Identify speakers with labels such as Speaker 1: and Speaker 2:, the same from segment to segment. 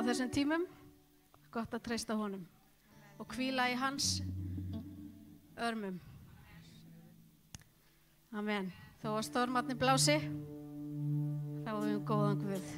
Speaker 1: á þessum tímum, gott að treysta honum og hvíla í hans örmum. Amen. Þó að stormarnir blási, þá höfum við góðan Guð.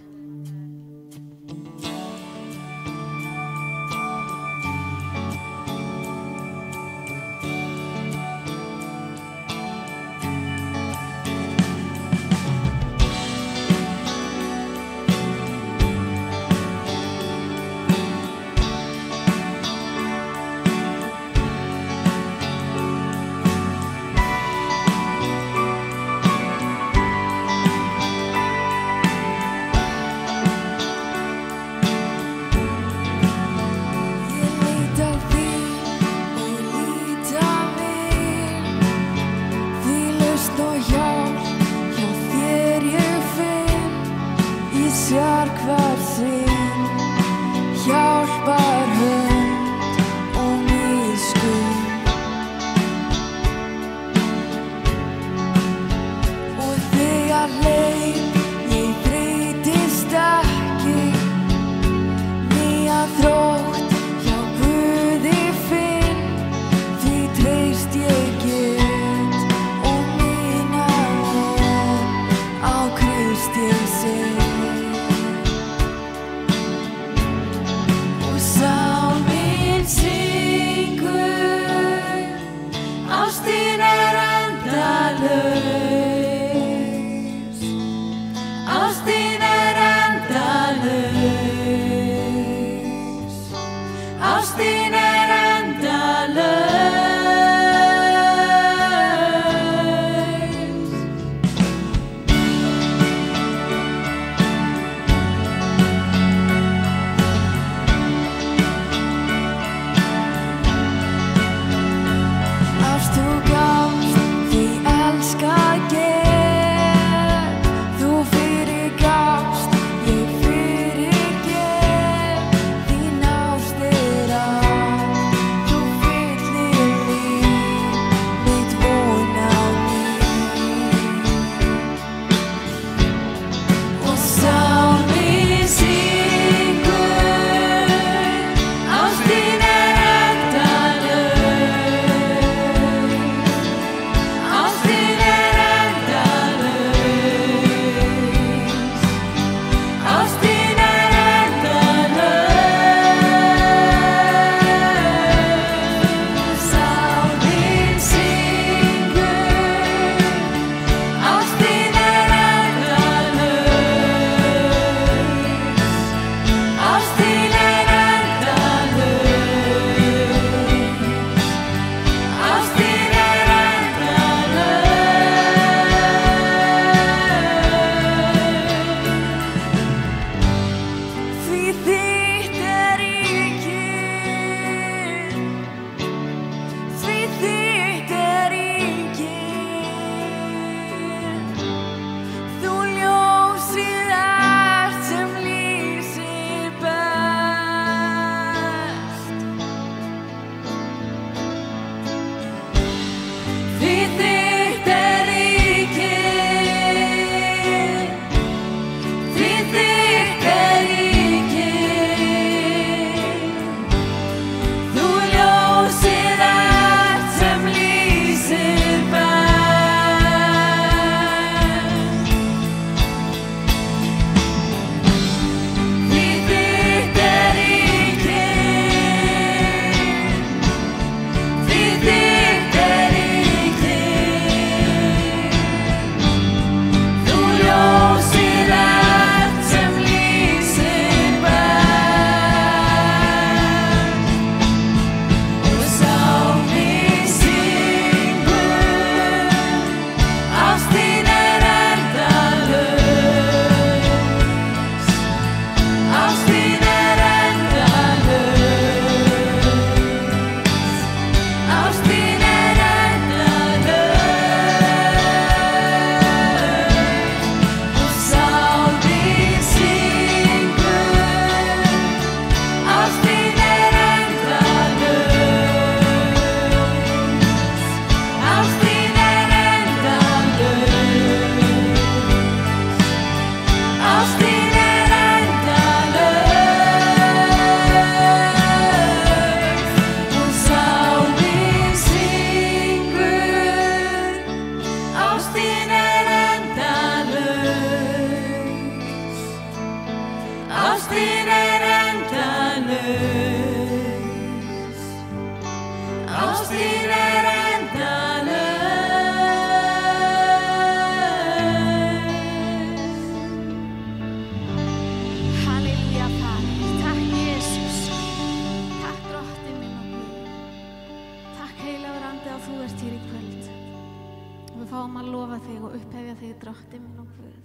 Speaker 1: Guð.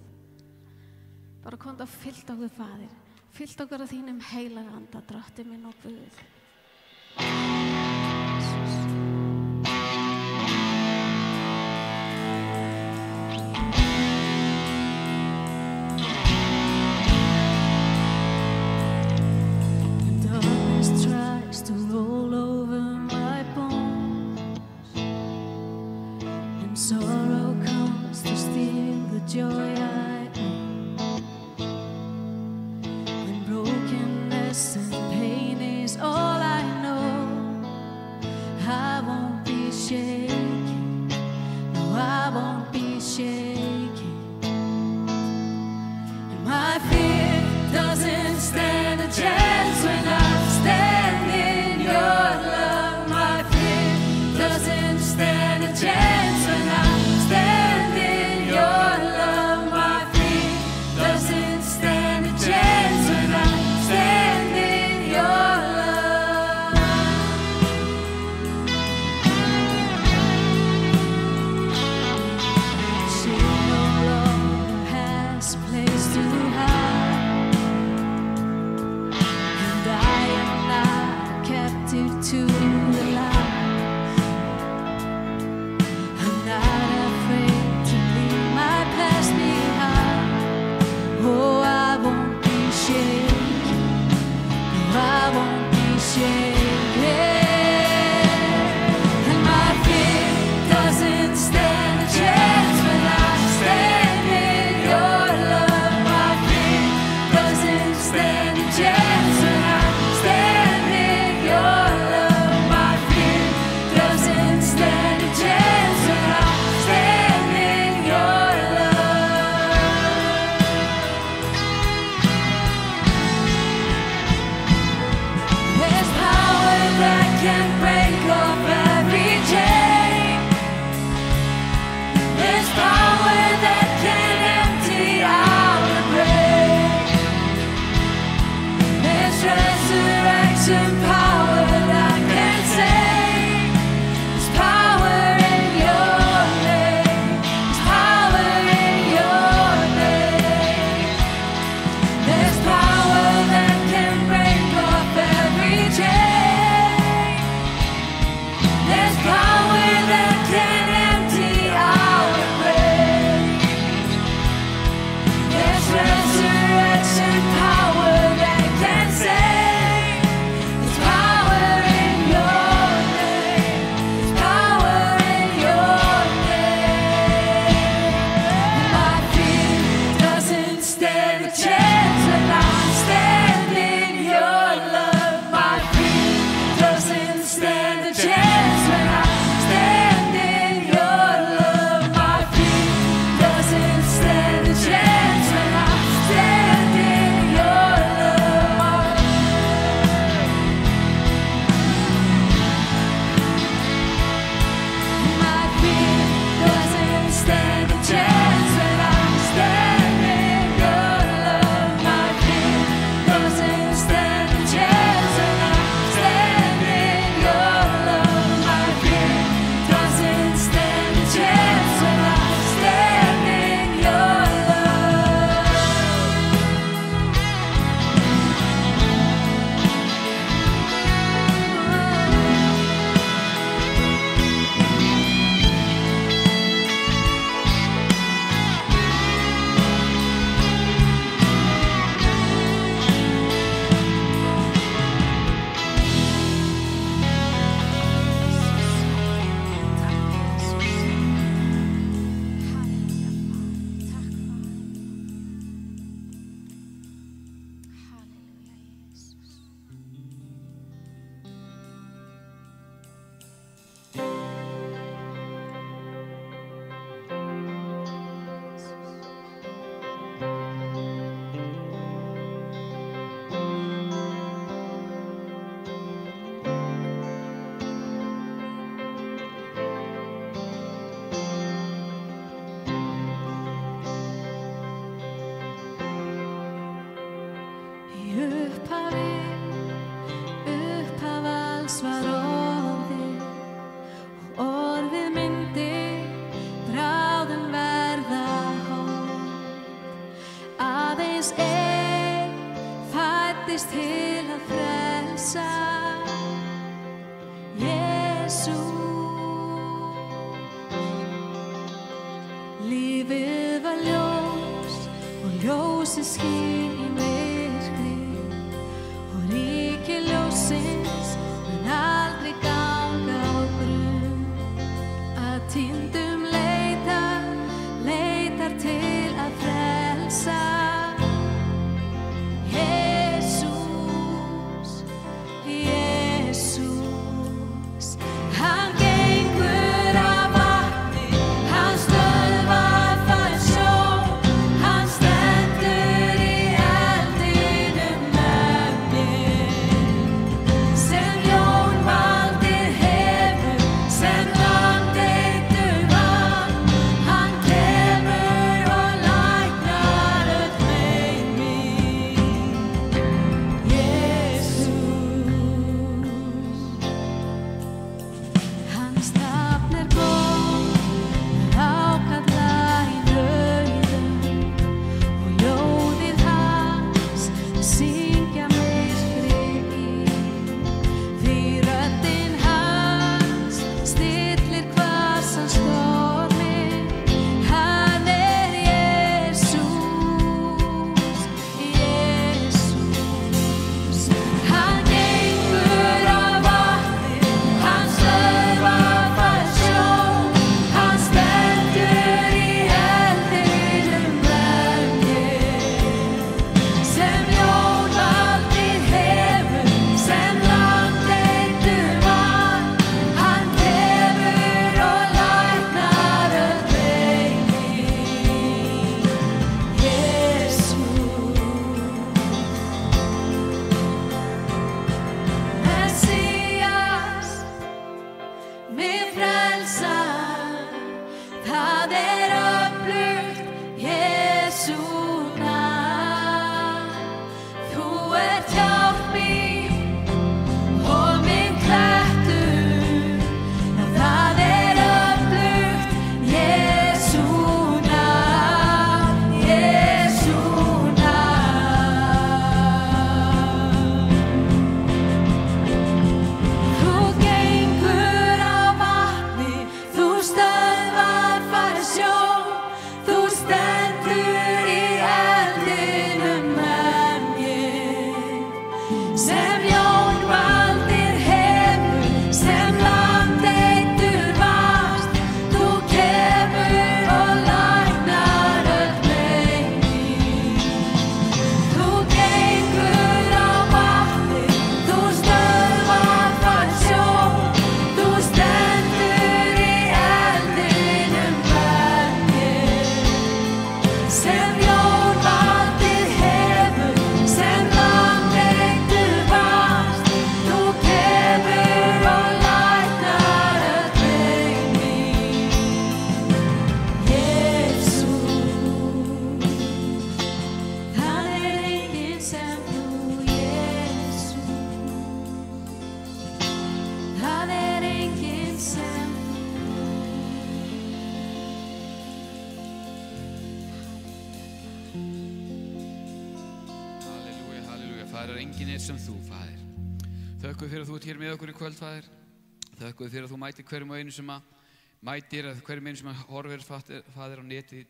Speaker 1: Bara komdu og fyllt okkur, Faðir. Fyllt okkur af þínum heilaga anda, Drottinn minn og Guð. When darkness tries to roll over my bones and sorrow comes to steal the joy I own, when brokenness and pain is all I know, I won't be shaken. No, I won't be shaken. And my fear doesn't stand a chance when I stand in your love. My fear doesn't stand a chance when I stand in your love. Jesús fæddist til að frelsa. Jesús, lífið var ljós og ljósið skín í myrkrið og ríki ljósins mun aldrei ganga á grunn. Að týndum leitar til að frelsa. Jesús, Jesús, hann gengur á vatni, hann stöðvar farin sjó, hann stendur í eldinum með mér. Sem ljón valdið hefur, sem landeitur var, hann kemur og læknar öll mein mín. Jesús, hans nafn gott, ákalla í rauðum og ljóðið hans syngja myrkrið í. Því röddin hans stillir hvassan storminn. Hann Jesús, Jesús, hann gengur á vatni, hann stöðvar farin sjó, hann stendur í eldinum með mér. Sem ljón valdið hefur, sem landeitur var, hann kemur og læknar öll mein mín. Jesús, Messias, mig frelsar, það öflugt Jesú nafn. Þú ert hjálp mín og minn klettur, það öflugt Jesú nafn, Jesú nafn. Þú gengur á vatni, þú stöðvar farin sjó, þú stendur í eldinum með mér. Sem ljón valdið hefur, sem landeitur varst, þú kemur og læknar öll mein mín. Þú gengur á vatni, þú stöðvar farin sjó, þú stendur í eldinum með mér. Sem ljón valdið hefur, sem landeitur varst, þú kemur og læknar öll mein mín. Jesús, það enginn sem þú, Jesús, það enginn sem
Speaker 2: Halleluja, halleluja. Faðir, enginn sem þú, Faðir. Þökkum fyrir að þú ert hér með okkur í kvöld, Faðir. Þökkum fyrir að þú mætir hverjum og einu sem að mætir, að hverjum einu sem að horfir, Faðir, á netið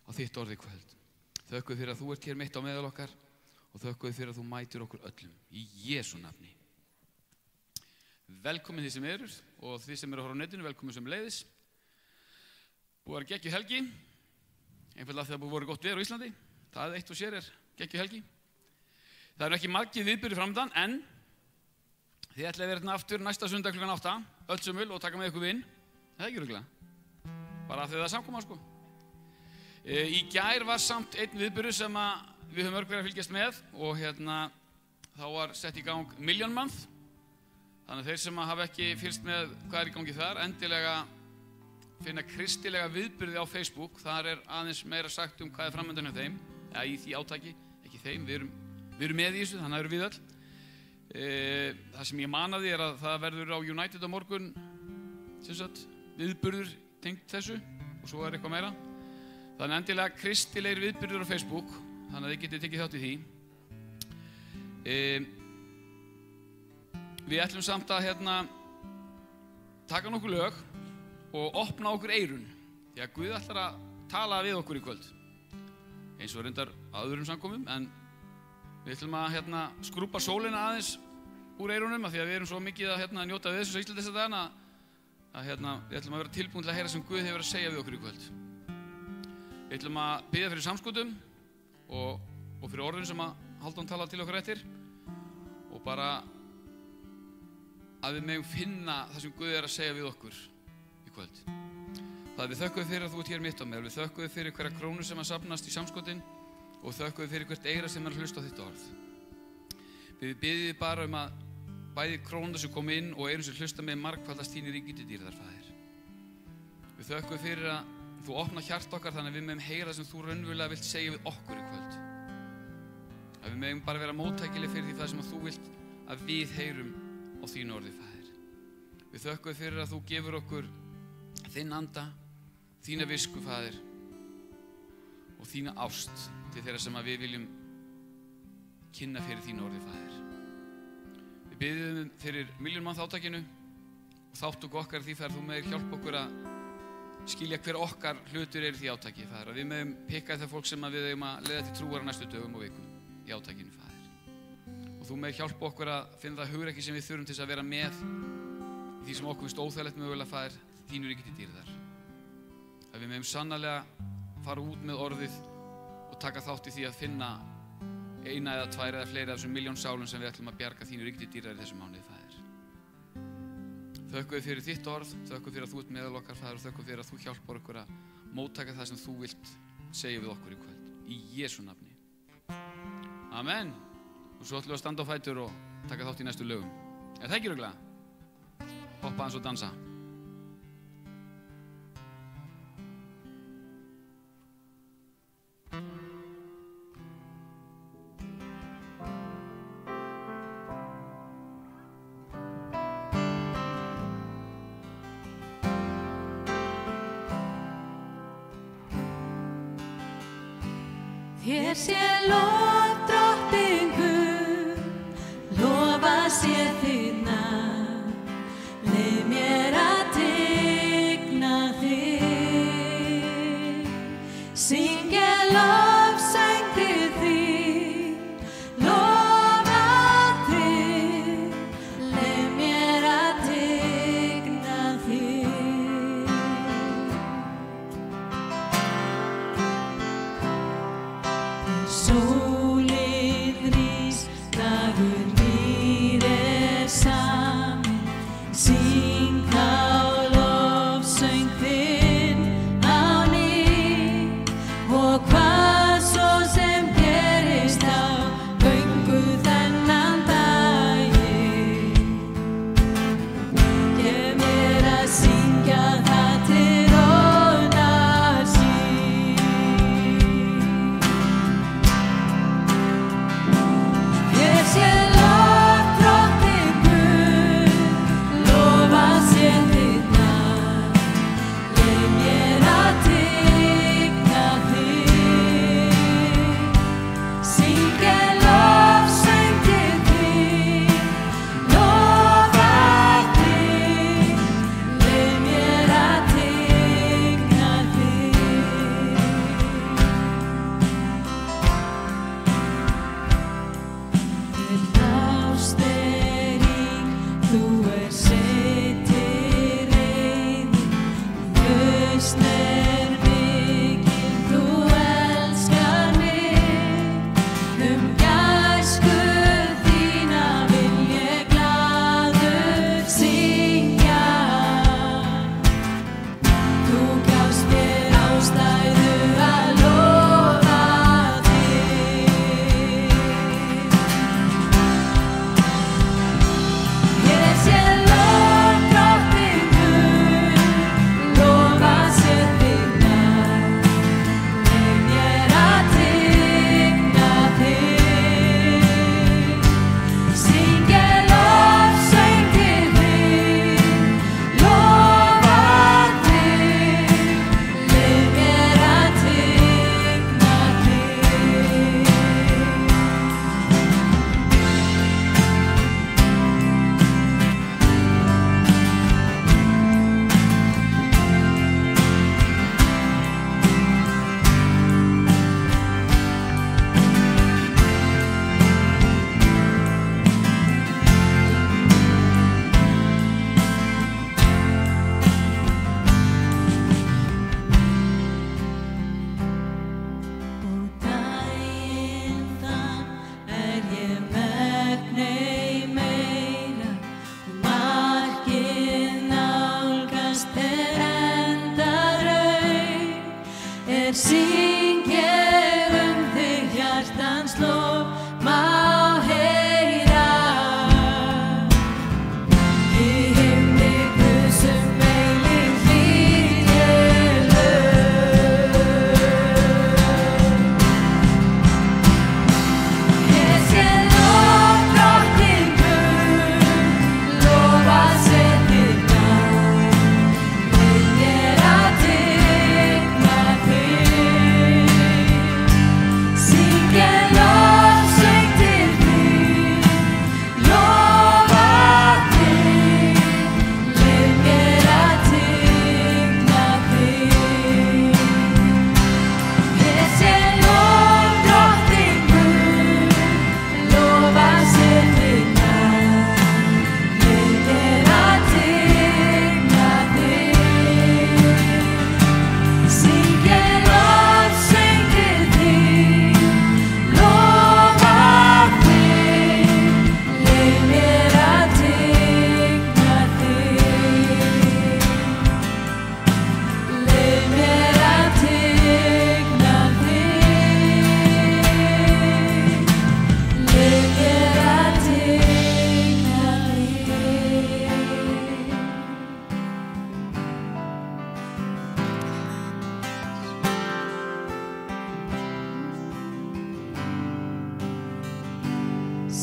Speaker 2: á þitt orð í kvöld. Þökkum fyrir að þú ert hér mitt á meðal okkar og þökkum fyrir að þú mætir okkur öllum í Jesú nafni. Velkomin þið sem eru og þið sem eru að horfa á netinu, velkomin sem leiðis. Búið að vera geggjuð helgi, einfaldlega þegar búið að vera gott veður á Íslandi. Það eitt og sér geggjuð helgi. Það eru ekki margir viðburðir framöndan, en þið ætlið að vera hérna aftur næsta sunnudag klukkan 8, öll sömul og taka með ykkur vin. Það er ekki örugglega. Bara af því það er samkoma, sko. Í gær var samt einn viðburður sem við höfum mörg verið að fylgjast með og þá var sett í gang Million Month. Þannig að þeir sem hafa ekki fylgst með hvað er í gangi þar, endilega finna kristilega viðburði á Facebook. Þar er aðeins meira sagt hvað er framöndan hjá þeim, eða í því átaki, ekki þeim, við erum með í þessu, þannig að erum við öll. Það sem ég manaði er að það verður á United á morgun viðburður tengt þessu og svo er eitthvað meira. Þannig endilega kristilegir viðburður á Facebook þannig að þið getið tekið þátt í því. Við ætlum samt að taka nokkur lög og opna okkur eyrun, því að Guð ætlar að tala við okkur í kvöld, eins og reyndar öðrum samkomum, en við ætlum að skrúpa sólina aðeins úr eyrunum, af því að við erum svo mikið að njóta við þessu þessa dagana að við ætlum að vera tilbúin til að heyra sem Guð hefur að segja við okkur í kvöld. Við ætlum að biðja fyrir samskotum og fyrir orðin sem að Hálfdán tala til okkur eftir, og bara að við megum finna það sem Guð að segja við okkur í kvöld. Það við þökkum fyrir að þú ert hér mitt á mér, við þökkum fyrir hverja krónu sem að safnast í samskotin og þökkum fyrir hvert eyra sem að hlusta á þitt orð. Við biðjum bara að bæði krónur sem kom inn og eyrum sem hlusta með margfaldast þín í ríki til dýrðar, Faðir. Við þökkum fyrir að þú opna hjart okkar þannig að við megum heyra það sem þú raunverulega vilt segja við okkur í kvöld. Að við megum bara vera móttækileg fyrir því það sem að þú vilt að við heyrum á þínu orði, Faðir. Við þökkum fyrir að þú gefur okkur þinn anda, þína visku, Faðir, og þína ást til þeirra sem að við viljum kynna fyrir þínu orði, Faðir. Við biðjum fyrir milljónmann þáttakinu og þáttöku okkar því, Faðir, þú megir hjálpa okkur að skilja hver okkar hlutur í því átaki, Faðir, að við megum pikka það fólk sem að við eigum að leiða til trúar á næstu dögum og vikum í átakinu, Faðir. Og þú megir hjálpa okkur að finna það hugrekki sem við þurfum til að vera með í því sem okkur finnst óþægilegt mögulega, Faðir, þínu ríki til dýrðar. Að við megum sannarlega fara út með orðið og taka þátt í því að finna eina eða tvær eða fleiri af þessum milljón sálum sem við ætlum að bjarga þínu ríki til dýrðar í þessum mánuði, Faðir. Þökkum við fyrir þitt orð, þökkum fyrir að þú ert meðal okkar, Faðir, og þökkum fyrir að þú hjálpar okkur að móttaka það sem þú vilt segja við okkur í kvöld. Í Jesú nafni. Amen. Og svo ætlum við að standa á fætur og taka þátt í næstu lögum. Er það ekki örugglega? Hoppa aðeins og dansa.
Speaker 1: Þér sé lof, drottningur, lofa sé þitt nafn, leyf mér að tigna þig, syngja lofsöng til þín, lofa þig, leyf mér að tigna þig. Sólin rís, dagur nýr samin, syng þá lofsöng þinn á ný, og hvað svo sem gerist á göngu þennan daginn, gef mér að syngja það til orðar sín.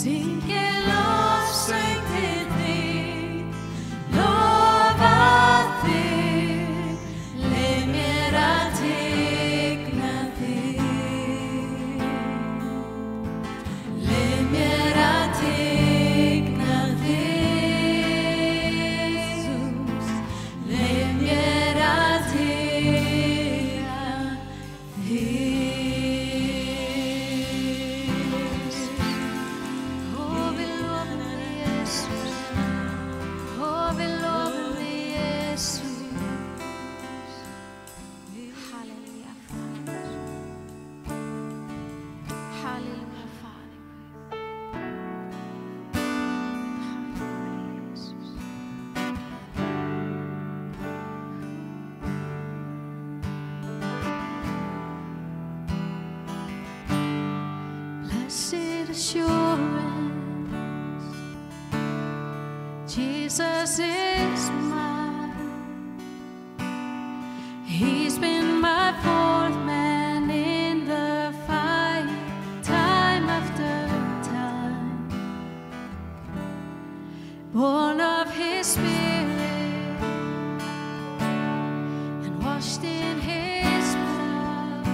Speaker 1: Syngi lofsöng til þín, lofa þig, leyf mér að tigna þig. Leyf mér að tigna þig, Jesús. Leyf mér að tigna þig. Ó, við lofum þig, Jesús. Ó, við lofum þig, Jesús. Halleluja, Fader. Halleluja, Fader. Halleluja, Jesus. Blessed assurance, Jesus is mine. He's been my fourth man in the fight, time after time. Born of His Spirit and washed in His blood.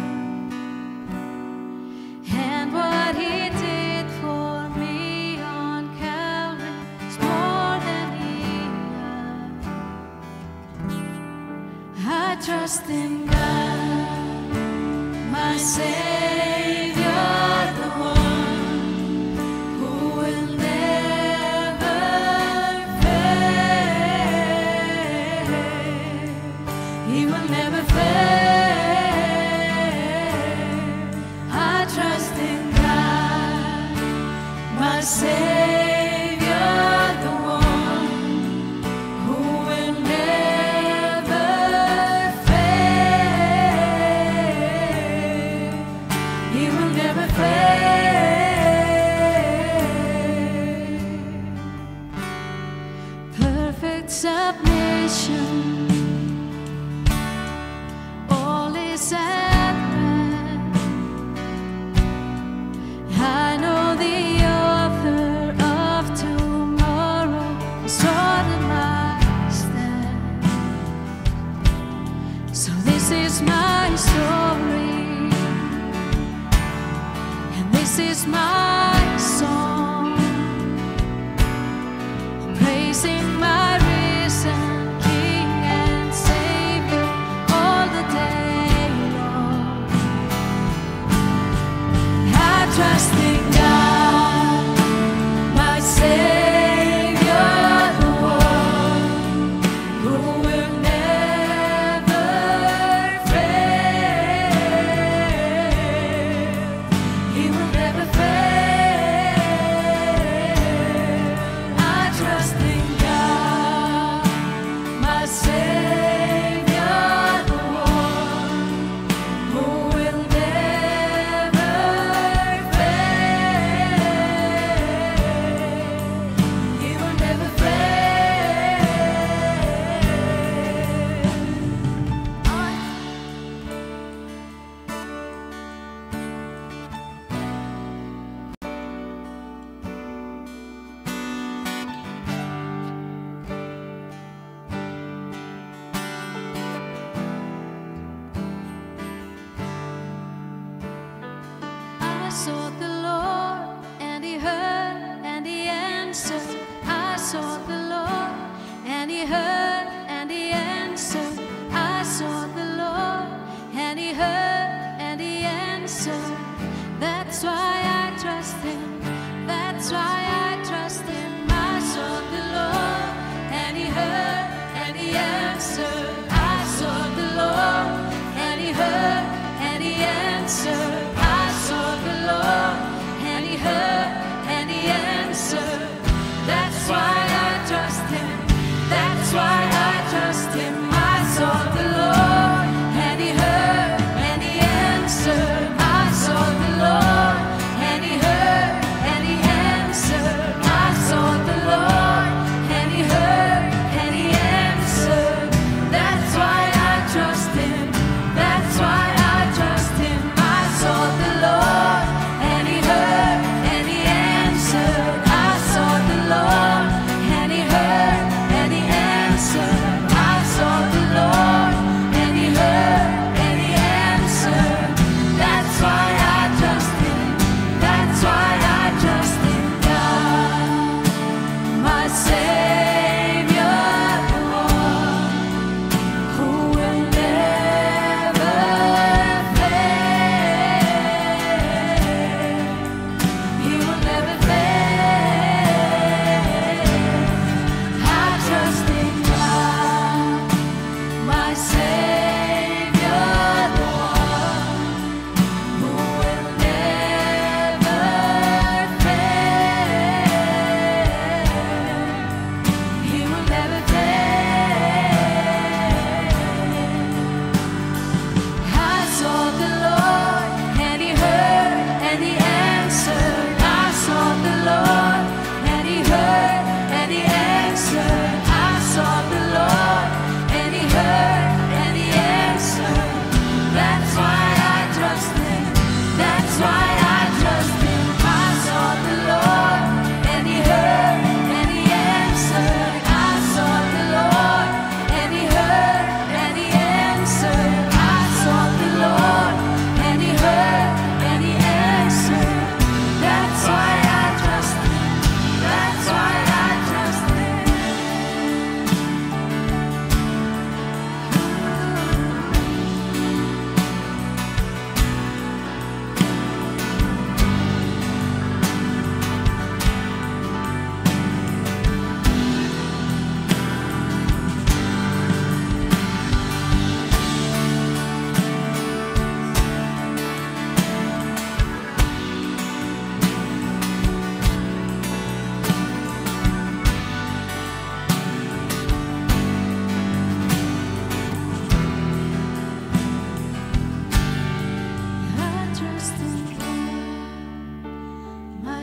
Speaker 1: And what He did for me on Calvary is more than enough. I trust in God, my Savior, the one who will never fail. He will never fail. I trust in God, my Savior, the one who will never fail. He will never fail. Perfect submission, all is at rest. I know the author of tomorrow is ordering my steps. So this is my story, and this is my song, praising my risen King and Savior all the day long. I trust in God, my Savior, the one who will never fail. He will never fail. I trust in God, my Savior, the one who will never fail. He will never I sought the Lord, and He heard, and He answered. I sought the Lord, and He heard, and He answered. I sought the Lord, and He heard, and He answered. That's why I trust Him. That's why I trust Him. I sought the Lord, and He heard, and He answered. I sought the Lord, and He heard, and He answered. I sought the Lord, and He heard, and He answered. That's why I trust Him. That's why I trust Him. I sought the Lord, and He heard, and He answered. I sought the Lord, and He heard, and He answered.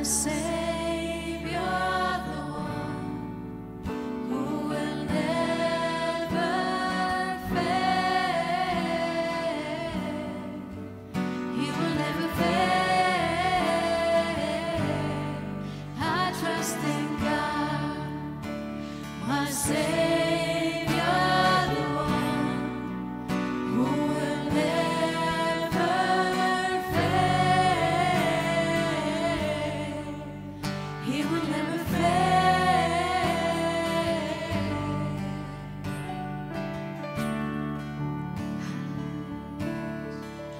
Speaker 1: Savior, the one who will never fail. He will never fail. I trust in God, my Savior, the one who will never fail. He will never fail.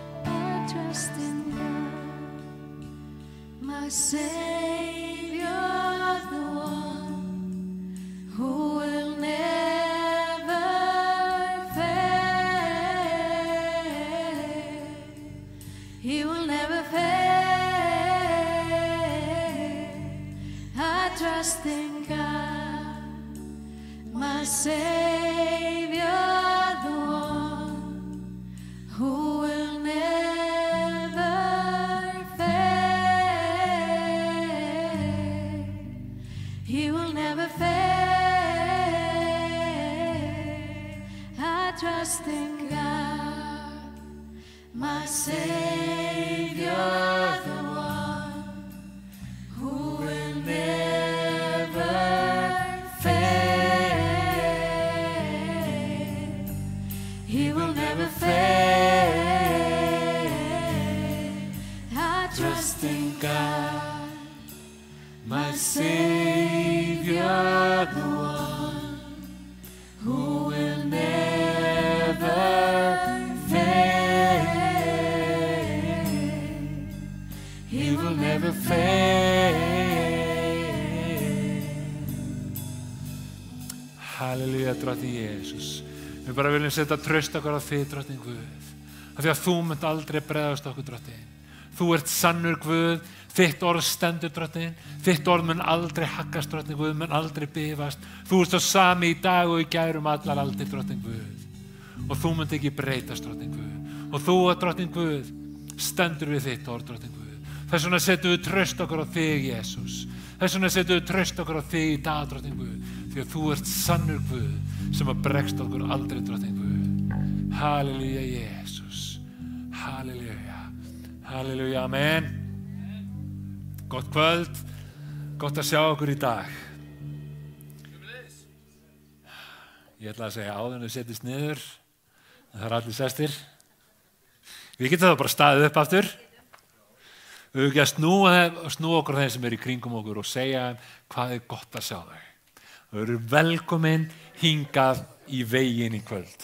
Speaker 1: I trust in God, my Savior, the one who will never fail. He will never fail. I trust in God, my Savior, the one who will never fail. He will never fail. I trust in God, my Savior, the one who will never fail. He will never fail. I trust in God, my Savior, the one who will never fail. He will never fail.
Speaker 3: Halleluja, drottning Jesus. Við bara viljum setja traust okkar á þig, drottning Guð. Af því að þú munt aldrei bregðast okkur, drottning. Þú ert sannur Guð, þitt orð stendur, drottning. Þitt orð mun aldrei haggast, drottning Guð, mun aldrei bifast. Þú ert sá sami í dag og í gær allar aldir, drottning Guð. Og þú munt ekki breytast, drottning Guð. Og þú, drottning Guð, stendur við þitt orð, drottning Guð. Þess vegna setjum við traust okkar á þig, Jesus. Þess vegna setjum við traust okkar á þig í dag, drottning Guð. Því að þú ert sannur Guð sem að bregst okkur aldrei, drottning Guð. Halleluja, Jesus. Halleluja. Halleluja, amen. Gott kvöld. Gott að sjá okkur í dag. Ég ætla að segja áður en þau setjast niður. Það er allir sestir. Við getum það bara staðið upp aftur. Við höfum ekki að snúa okkur þeim sem er í kringum okkur og segja hvað er gott að sjá þau. Þau eru velkomin hingað í veginn í kvöld.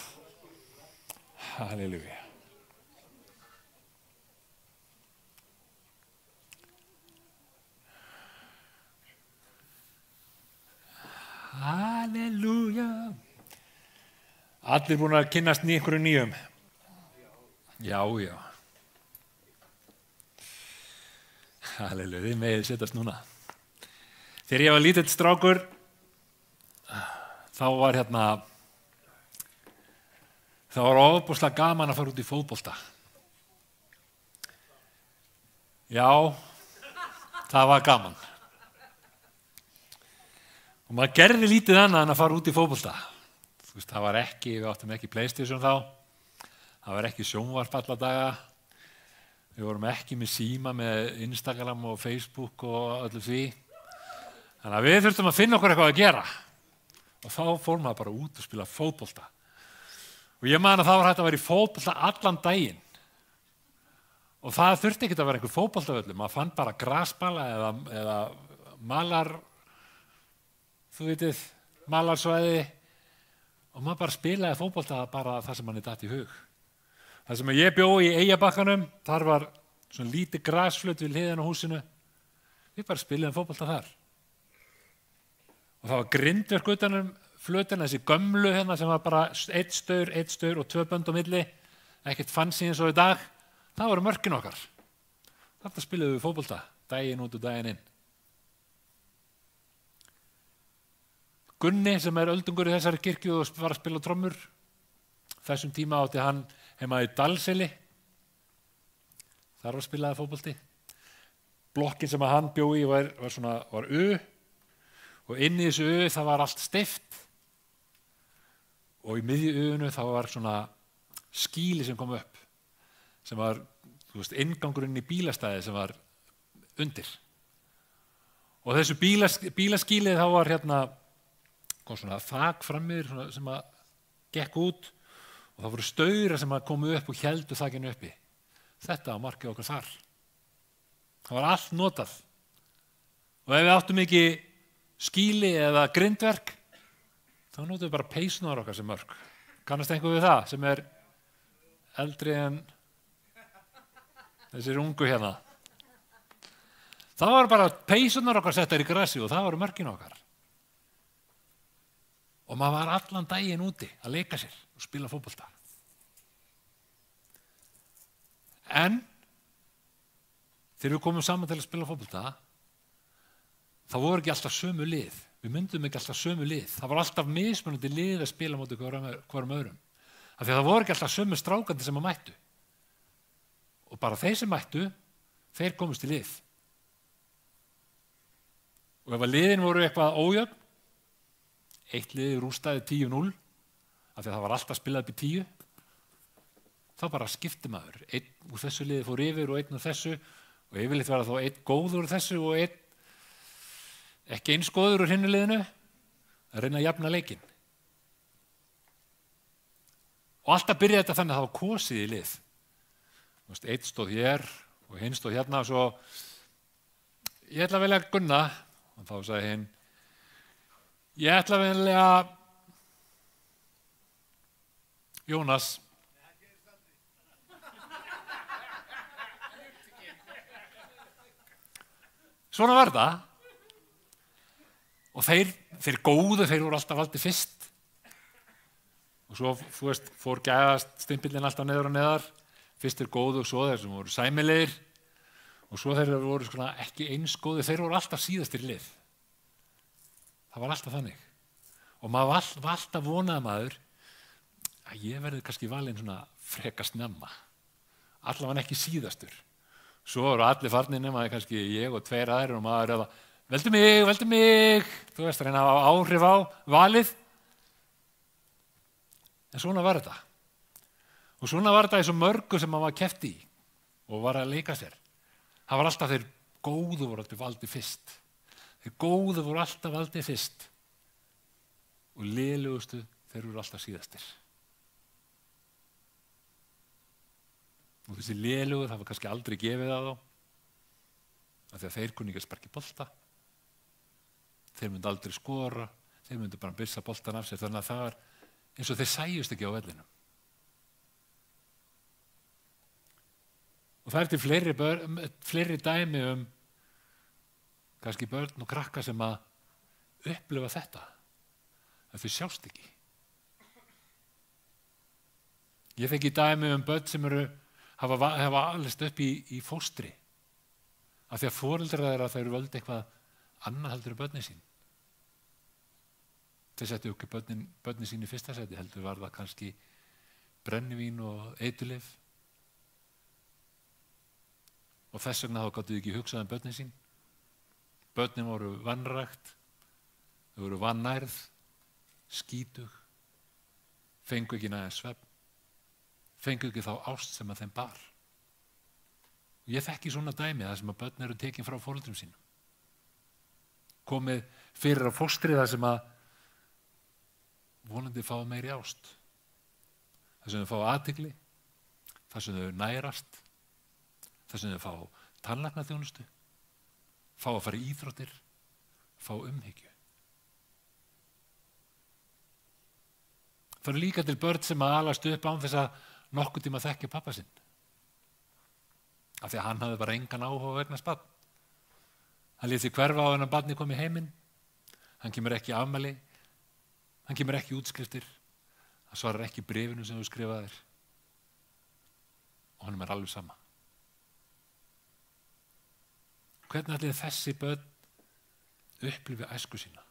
Speaker 3: Halleluja. Halleluja. Allir búin að kynnast einhverju nýjum? Já, já. Halleluja, þið megið setjast núna. Þegar ég var lítill strákur, þá var ofboðslega gaman að fara út í fótbolta. Já, það var gaman. Og maður gerði lítið annað en að fara út í fótbolta. Þú veist, það var ekki, við áttum ekki PlayStation þá. Það var ekki sjónvarp alla daga. Við vorum ekki með síma með Instagram og Facebook og öllu því. Þannig að við þurftum að finna okkur eitthvað að gera. Og þá fór maður bara út og spila fótbolta. Og ég man að það var hægt að vera í fótbolta allan daginn. Og það þurfti ekki að vera einhver fótboltavöllur. Maður fann bara grasbala eða malar, þú vitið, malarsvæði. Og maður bara spilaði fótbolta bara það sem manni datt í hug. Það sem ég bjó í Eyjabakkanum, þar var svona lítið grasflöt við hliðina á húsinu. Við bara spilaðum fótbolta þar. Og það var grindverk utanum flötina, þessi gömlu sem var bara einn staur og 2 bönd á milli, ekkert fancy eins og í dag. Það voru mörkin okkar. Þarna spilaðum við fótbolta, daginn út og daginn inn. Gunni, sem er öldungur í þessari kirkju og var að spila trommur, þessum tíma átti hann heima í Dalseli. Þar var spilaði fótbolti. blokkin sem hann bjó í var U og inn í þessu U það var allt steypt og í miðju U-inu þá var svona skýli sem kom upp sem var, inngangurinn í bílastæði sem var undir. Og þessu bílaskýlið þá var kom svona þak frammiður sem að gekk út og það voru staurar sem að komu upp og héldu þakinu uppi. Þetta var markið okkar þar. Það var allt notað. Og ef við áttum ekki skýli eða grindverk, þá notum við bara peysunar okkar sem mörk. Kannast einhver við það sem er eldri en þessir ungu hérna? Það var bara peysunar okkar settar í grassi og það voru mörkin okkar. Og maður var allan daginn úti að leika sér og spila fótbolta. En þegar við komum saman til að spila fótbolta, þá voru ekki alltaf sömu lið. Við myndum ekki alltaf sömu lið. Það var alltaf mismunandi lið að spila móti hvorum öðrum. Af því að það voru ekki alltaf sömu strákandi sem að mættu. Og bara þeir sem mættu, þeir komust í lið. Og ef að liðin voru eitthvað ójöfn, eitt liði rústaði 10-0, af því að það var alltaf spilað upp í 10, þá bara skipti maður. Einn úr þessu liði fór yfir og einn úr þessu, og yfirleitt var það þá einn góður úr þessu og einn ekki eins góður úr hinu liðinu, að reyna að jafna leikinn. Og alltaf byrjaði þetta þannig að það var kosið í lið. Einn stóð hér og hinn stóð hérna og svo ég ætla að velja Gunna, og þá sagði hinn ég ætla að velja Jónas. Svona var það. Og þeir góðu, þeir voru alltaf valdir fyrst. Og svo, fór gæðast stimpillinn alltaf neðar og neðar. Fyrst góðu og svo þeir sem voru sæmilegir. Og svo þeir voru ekki eins góðu, þeir voru alltaf síðastir í lið. Það var alltaf þannig. Og maður var alltaf vonaði maður að ég verði kannski valinn svona freka snemma. Allavega ekki síðastur. Svo voru allir farnir nema kannski ég og tveir aðrir og maður eða veldu mig. Þú veist að reyna að hafa áhrif á valið. En svona var þetta. Og svona var þetta í svo mörgu sem maður keppti í og var að leika sér. Það var alltaf þeir góðu voru alltaf valdir fyrst. Þeir góðu voru alltaf valdir fyrst og lélegustu þeir voru alltaf síðastir. Og þessi lélegur það var kannski aldrei gefið á þá af því að þeir kunni ekki að sparka í bolta. Þeir myndi aldrei skora, þeir myndi bara byssa boltan af sér þannig að það var eins og þeir sæjust ekki á vellinum. Og það til fleiri dæmi kannski börn og krakka sem að upplifa þetta, að þau sjást ekki. Ég þekki dæmi börn sem hafa alist upp í fóstri, af því að foreldrar þeirra þau völdu eitthvað annað heldur börnin sín. Þeir settu ekki börnin sín í fyrsta seti, heldur var það kannski brennivín og eiturlyf. Og þess vegna þá gátu þau ekki hugsað börnin sín. Börnin voru vanrækt, þau voru vannærð, skítug, fengu ekki nægan svefn, fengu ekki þá ást sem að þeim bar. Og ég þekki svona dæmi þar sem að börn eru tekin frá foreldrum sínum. Komið fyrir á fóstri þar sem að vonandi fá meiri ást. Þar sem þau fá athygli, þar sem þau nærast, þar sem þau fá tannlæknaþjónustu, fá að fara í íþróttir, fá umhyggju. Það eru líka til börn sem að alast upp án þess að nokkuð tíma þekkja pappa sinn. Af því að hann hafði bara engan áhuga vegna barn. Hann lét sig hverfa á en að barni kom í heiminn. Hann kemur ekki í afmæli, hann kemur ekki í útskriftir, hann svarar ekki bréfinu sem þú skrifaðir. Og honum alveg sama. Hvernig ætli þessi börn upplifi æsku sína?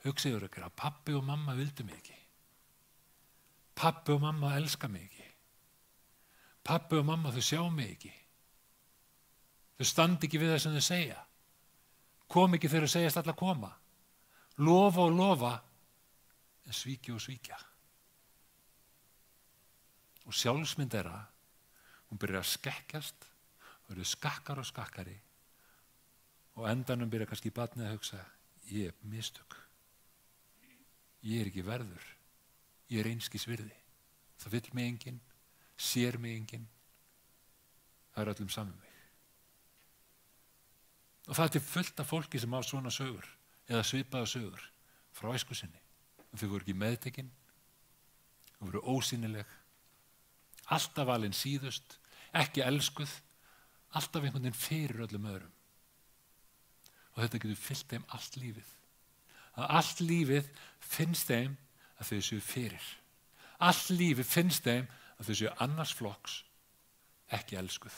Speaker 3: Hugsiður ykkur að pabbi og mamma vildu mig ekki. Pabbi og mamma elska mig ekki. Pabbi og mamma þau sjá mig ekki. Þau standi ekki við það sem þau segja. Kom ekki þegar þau segjast alla koma. Lofa og lofa, en svíkja og svíkja. Og sjálfsmynd þeirra, hún byrjar að skekkjast, verður skakkar og skakkari. Og endanum byrjar kannski barnið að hugsa, ég er mistök. Ég er ekki verður. Ég er einskis virði. Það vill mig enginn, sér mig enginn. Það er öllum saman mig. Og það er til fullt af fólki sem á svona sögur eða svipaða sögur frá æsku sinni. Og þau voru ekki meðtekin, þau voru ósýnileg, alltaf valin síðust, ekki elskuð, alltaf einhvern veginn fyrir öllum öðrum. Og þetta getur fyllt þeim allt lífið. Að allt lífið finnst þeim að þau séu fyrir. Allt lífið finnst þeim að þau séu annars flokks, ekki elskuð.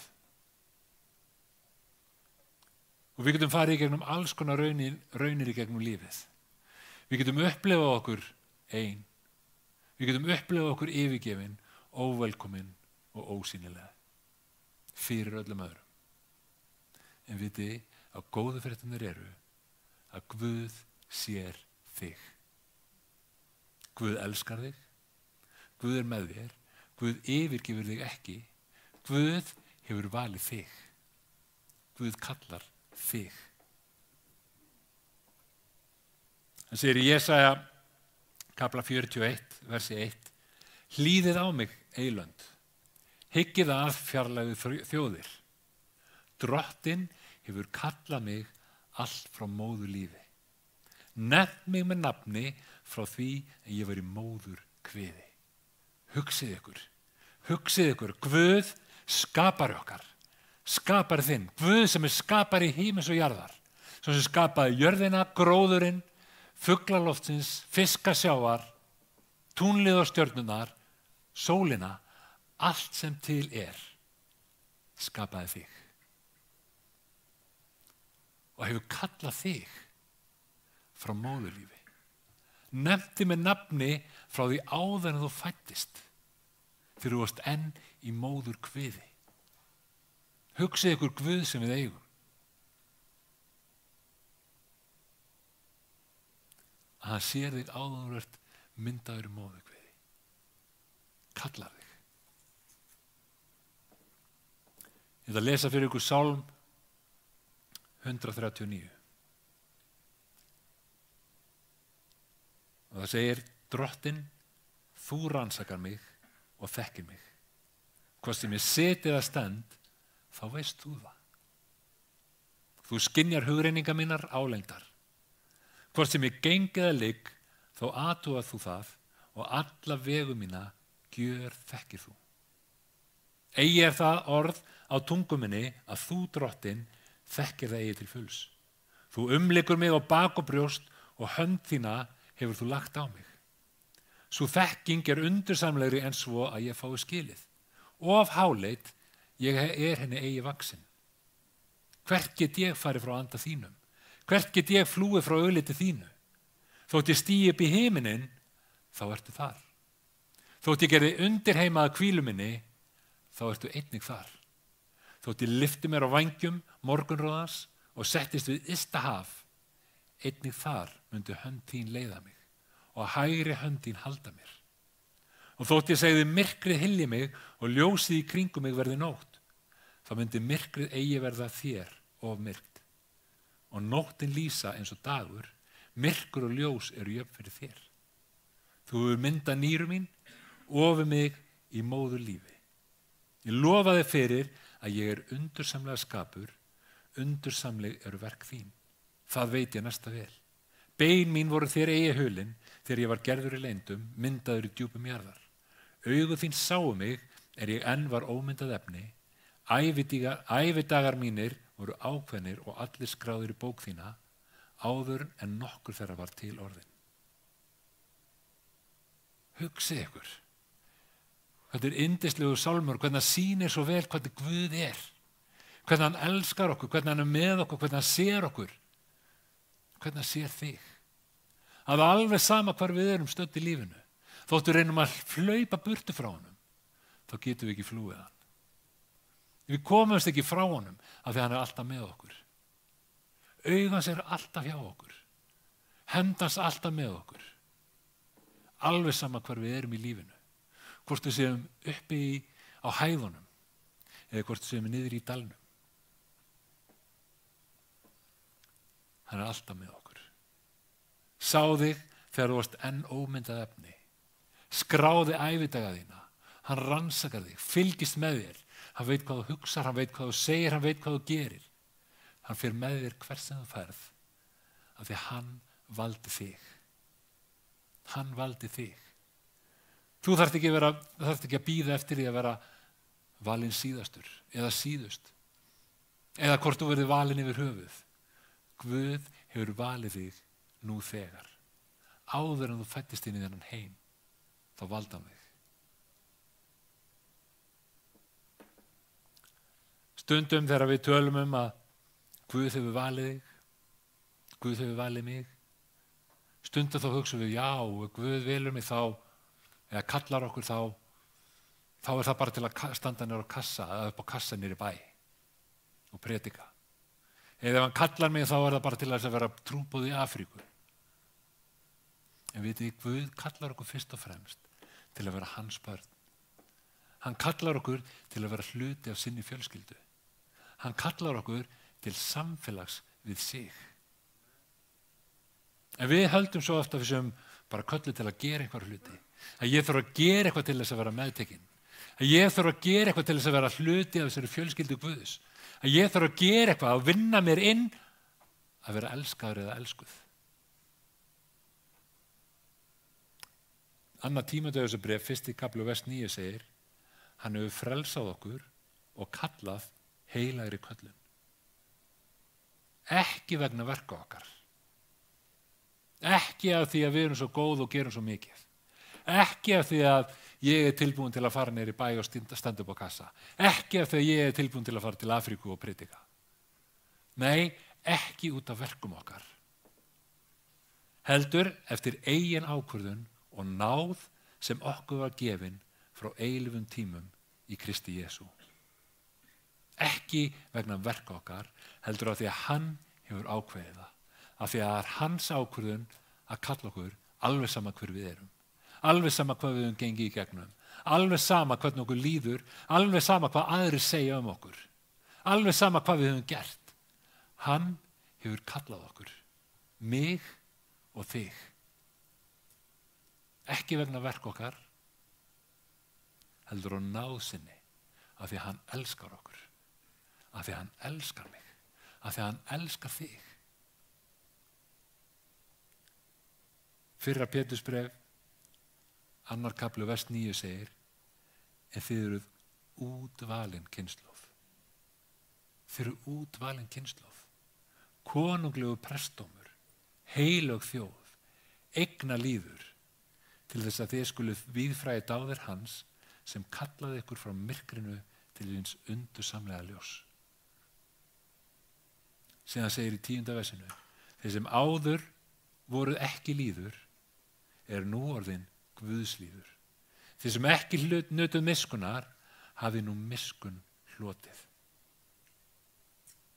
Speaker 3: Og við getum farið í gegnum alls konar raunir í gegnum lífið. Við getum upplifað okkur ein. Við getum upplifað okkur yfirgefin, óvelkomin og ósýnilega. Fyrir öllum öðrum. En viti að góðu fréttirnar eru að Guð sér þig. Guð elskar þig. Guð er með þér. Guð yfirgefur þig ekki. Guð hefur valið þig. Guð kallar þig. Hann segir í Jesaja kapla 41, versi 1: Hlýðið á mig, eylönd, hyggið að fjarlægu þjóðir. Drottinn hefur kallað mig allt frá móðu lífi. Nefnt mig með nafni frá því að ég var í móður kviði. Hugsið ykkur, Guð skapar okkar. Skapar þinn, Guð sem er skapari himins og jarðar, sem skapaði jörðina, gróðurinn, fuglaloftsins, fiskasjávar, túnlið og stjörnunar, sólina, allt sem til skapaði þig. Og hefur kallað þig frá móðurlífi. Nefndi með nafni frá því áður en þú fæddist, þegar þú varst enn í móður kviði. Hugsið ykkur Guð sem við eigum. Að hann sér þig áður en þú ert myndaður í móður kviði. Kallar þig. Ég ætla að lesa fyrir ykkur Sálm 139. Og það segir: Drottinn, þú rannsakar mig og þekkir mig. Hvort sem ég sit eða stend, þá veist þú það. Þú skynjar hugreiningar mínar álengdar. Hvort sem ég geng eða ligg, þá athugað þú það og alla vegu mína gjör þekkir þú. Eigi er það orð á tungu minni að þú, Drottinn, þekkir það eigi til fulls. Þú umlykur mig á bak og brjóst og hönd þína hefur þú lagt á mig. Sú þekking er undursamlegri en svo að ég fái skilið. Of háleit, ég er henni eigi vaksin. Hvert get ég farið frá anda þínum? Hvert get ég flúið frá augliti þínu? Þótt ég stígi upp í himinin, þá ertu þar. Þótt ég gerði undirheima að hvílu minni, þá ertu einnig þar. Þótt ég lyfti mér á vængjum morgunróðans og settist við ysta haf, einnig þar myndi hönd þín leiða mig og hægri hönd þín halda mér. Og þótt ég segði myrkrið hylji mig og ljósið í kringum mig verði nótt, þá myndi myrkrið eigi verða þér of myrkt. Og nóttin lýsa eins og dagur, myrkur og ljós eru jöfn fyrir þér. Þú hefur myndað nýru mín, ofið mig í móður lífi. Ég lofa þig fyrir að ég er undursamlega skapur, undursamleg eru verk þín. Það veit ég næsta vel. Bein mín voru þér eigi hulin, þegar ég var gerður í leyndum, myndaður í djúpum jarðar. Augu þín sáu mig, ég enn var ómyndað efni. Ævidagar mínir voru ákveðnir og allir skráðir í bók þína, áður en nokkur þeirra var til orðin. Hugsið ykkur. Þetta er yndislegu sálmur, hvernig hann sýnir svo vel hvernig Guð er. Hvernig hann elskar okkur, hvernig hann er með okkur, hvernig hann sér okkur. Hvernig hann sér þig. Það er alveg sama hvar við erum stödd í lífinu. Þóttu reynum að hlaupa burtu frá honum, þá getum við ekki flúið hann. Við komumst ekki frá honum af því hann er alltaf með okkur. Augans er alltaf hjá okkur. Hendans alltaf með okkur. Alveg sama hvar við erum í lífinu. Hvort við séum uppi á hæðunum eða hvort við séum niður í dalnum. Hann er alltaf með okkur. Sá þig þegar þú varst enn ómyndað efni. Skráði ævidaga þína. Hann rannsakar þig, fylgist með þér. Hann veit hvað þú hugsar, hann veit hvað þú segir, hann veit hvað þú gerir. Hann fer með þér hvert sem þú ferð af því hann valdi þig. Hann valdi þig. Þú þarft ekki að bíða eftir því að vera valinn síðastur eða síðust eða hvort þú verður valinn yfir höfuð. Guð hefur valið þig nú þegar. Áður en þú fæddist inn í þennan heim, þá valdi hann þig. Stundum þegar við tölum að Guð hefur valið þig, Guð hefur valið mig, stundum þá hugsaum við, já, Guð velur mig þá, eða kallar okkur þá er það bara til að standa niður á kassa, eða upp á kassa niður í bæ og predika. Eða ef hann kallar mig þá er það bara til að vera trúboð í Afríku. En vitið, Guð kallar okkur fyrst og fremst til að vera hans börn. Hann kallar okkur til að vera hluti af sinni fjölskyldu. Hann kallar okkur til samfélags við sig. En við höldum svo ofta við sem bara köllu til að gera einhver hluti. Að ég þarf að gera eitthvað til þess að vera meðtekinn. Að ég þarf að gera eitthvað til þess að vera hluti af þessari fjölskyldu Guðs. Að ég þarf að gera eitthvað að vinna mér inn að vera elskaður eða elskuð. Annar Tímóteusarbréf, 1. kafli vers 9 segir: hann hefur frelsað okkur og kallað heilagri köllun. Ekki vegna verka okkar. Ekki af því að við erum svo góð og gerum svo mikið. Ekki af því að ég er tilbúin til að fara niður í bæ og standa upp á kassa. Ekki af því að ég er tilbúin til að fara til Afríku og predika. Nei, ekki út af verkum okkar. Heldur eftir eigin ákvörðun og náð sem okkur var gefin frá eilífum tímum í Kristi Jesú. Ekki vegna verka okkar, heldur af því að hann hefur ákveðið það. Af því að það er hans ákvörðun að kalla okkur alveg sama hver við erum. Alveg sama hvað við höfum gengið í gegnum. Alveg sama hvernig okkur líður. Alveg sama hvað aðrir segja um okkur. Alveg sama hvað við höfum gert. Hann hefur kallað okkur. Mig og þig. Ekki vegna verka okkar, heldur á náð sinni, af því að hann elskar okkur. Af því að hann elskar mig. Af því að hann elskar þig. Fyrra Pétursbréf, 2. kafli vers 9 segir: en þið eruð útvalin kynslóð. Þið eruð útvalin kynslóð. Konunglegu prestómur, heilög þjóð, eigna líður, til þess að þið skuluð víðfræði dáðir hans sem kallaði ykkur frá myrkrinu til hins undursamlega ljós. Síðan segir í 10. versinu: þeir sem áður voruð ekki líður er nú orðin Guðslíður. Þeir sem ekki nutuð miskunnar hafi nú miskun hlotið.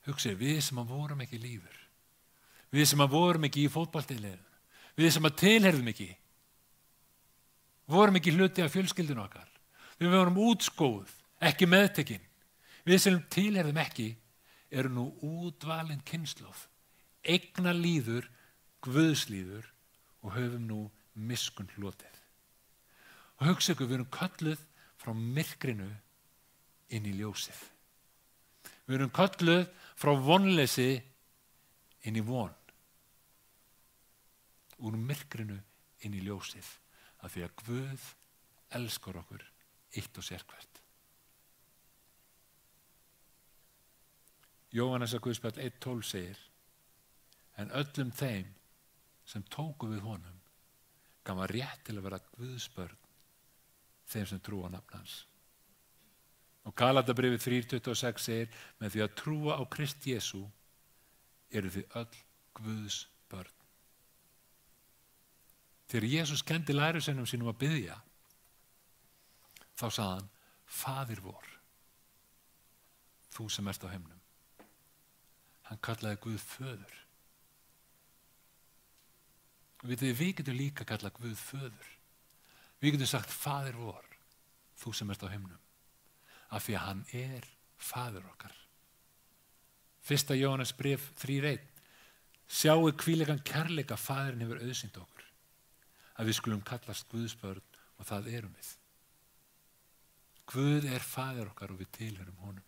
Speaker 3: Hugsið, við sem að vorum ekki líður, við sem að vorum ekki í fótboltaliðinu, við sem að tilheyrðum ekki, vorum ekki hluti af fjölskyldun okkar, við vorum útskóð, ekki meðtekinn, við sem tilheyrðum ekki eru nú útvalin kynslóð, eigna líður, Guðslíður og höfum nú miskun hlotið. Og hugsa ykkur, við erum kölluð frá myrkrinu inn í ljósið. Við erum kölluð frá vonleysi inn í von. Úr myrkrinu inn í ljósið, af því að Guð elskar okkur eitt og sérhvert. Jóhannesar Guðspjall 1:12 segir: en öllum þeim sem tóku við honum gaf hann rétt til að vera Guðs börn, þeim sem trúa á nafn hans. Og Galatabréfið 3:26 segir: með því að trúa á Krist Jesú eru þið öll Guðs börn. Þegar Jesús kenndi lærisveinum sínum að biðja, þá sagði hann: Faðir vor. þú sem ert á himnum. Hann kallaði Guð föður. Við getum líka kallað Guð föður. Við getum sagt faðir vor, þú sem ert á himnum. Af því að hann er faðir okkar. 1. Jóhannes bréf 3:1. Sjáu hvílíkan kærleika faðirinn hefur auðsýnt okkur, að við skulum kallast Guðs börn og það erum við. Guð er faðir okkar og við tilhörum honum.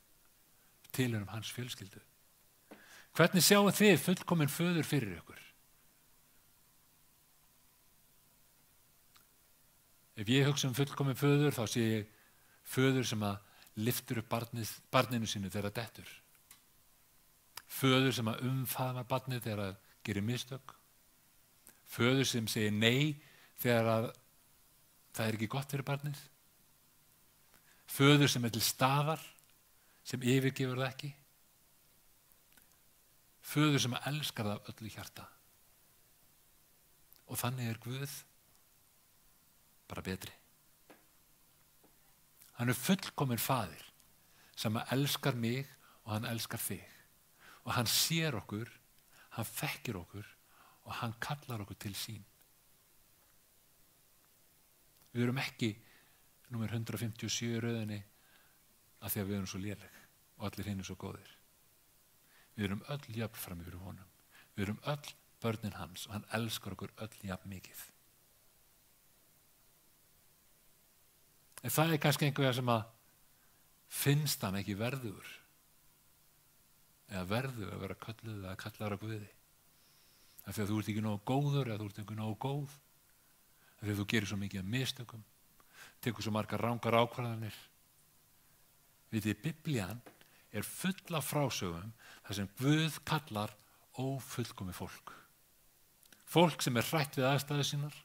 Speaker 3: Við tilhörum hans fjölskyldu. Hvernig sjáu þið fullkominn föður fyrir ykkur? Ef ég hugsa fullkominn föður, þá sé ég föður sem að lyftur upp barninu sínu þegar það dettur. Föður sem að umfaðmar barnið þegar það gerir mistök. Föður sem segir nei þegar að það er ekki gott fyrir barnið. Föður sem er til staðar, sem yfirgefur það ekki. Föður sem að elskar það af öllu hjarta. Og þannig er Guð bara betri. Hann er fullkominn faðir sem að elskar mig og hann elskar þig. Og hann sér okkur, hann þekkir okkur og hann kallar okkur til sín. Við erum ekki númer 157 í röðinni af því að við erum svo léleg og allir hinn er svo góðir. Við erum öll jafn fram yfir honum. Við erum öll börnin hans og hann elskar okkur öll jafn mikið. En það er kannski einhverja sem að finnst hann ekki verðugur. Eða verðu að vera kölluð eða kallar á Guði. Af því að þú ert ekki nógu góður eða þú ert ekki nógu góð. Af því að þú gerir svo mikið af mistökum. Tekur svo margar rangar ákvarðanir. Vitið, Biblían er full af frásögum þar sem Guð kallar ófullkomið fólk. Fólk sem er hrætt við aðstæður sínar.